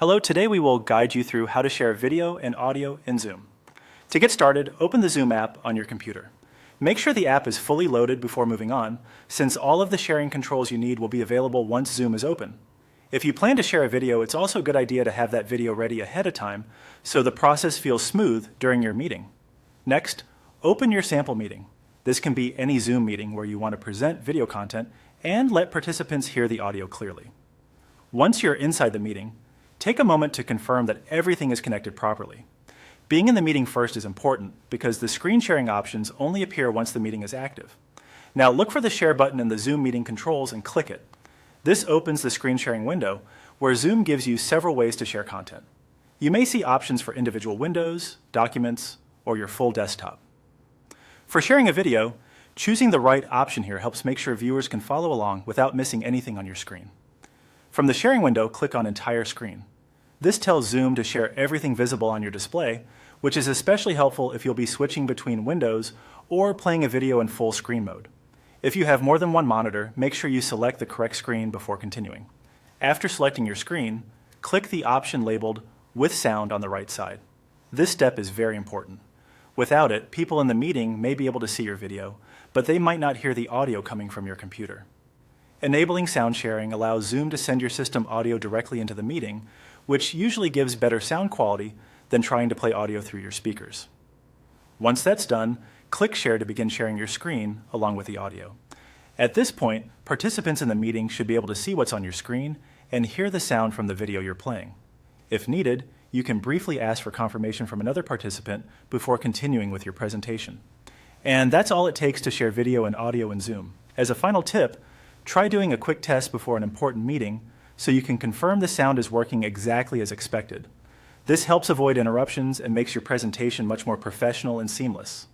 Hello, today we will guide you through how to share video and audio in Zoom. To get started, open the Zoom app on your computer. Make sure the app is fully loaded before moving on, since all of the sharing controls you need will be available once Zoom is open. If you plan to share a video, it's also a good idea to have that video ready ahead of time so the process feels smooth during your meeting. Next, open your sample meeting. This can be any Zoom meeting where you want to present video content and let participants hear the audio clearly. Once you're inside the meeting, take a moment to confirm that everything is connected properly. Being in the meeting first is important because the screen sharing options only appear once the meeting is active. Now look for the Share button in the Zoom meeting controls and click it. This opens the screen sharing window where Zoom gives you several ways to share content. You may see options for individual windows, documents, or your full desktop. For sharing a video, choosing the right option here helps make sure viewers can follow along without missing anything on your screen. From the sharing window, click on Entire Screen. This tells Zoom to share everything visible on your display, which is especially helpful if you'll be switching between windows or playing a video in full screen mode. If you have more than one monitor, make sure you select the correct screen before continuing. After selecting your screen, click the option labeled With Sound on the right side. This step is very important. Without it, people in the meeting may be able to see your video, but they might not hear the audio coming from your computer. Enabling sound sharing allows Zoom to send your system audio directly into the meeting, which usually gives better sound quality than trying to play audio through your speakers. Once that's done, click Share to begin sharing your screen along with the audio. At this point, participants in the meeting should be able to see what's on your screen and hear the sound from the video you're playing. If needed, you can briefly ask for confirmation from another participant before continuing with your presentation. And that's all it takes to share video and audio in Zoom. As a final tip, try doing a quick test before an important meeting so you can confirm the sound is working exactly as expected. This helps avoid interruptions and makes your presentation much more professional and seamless.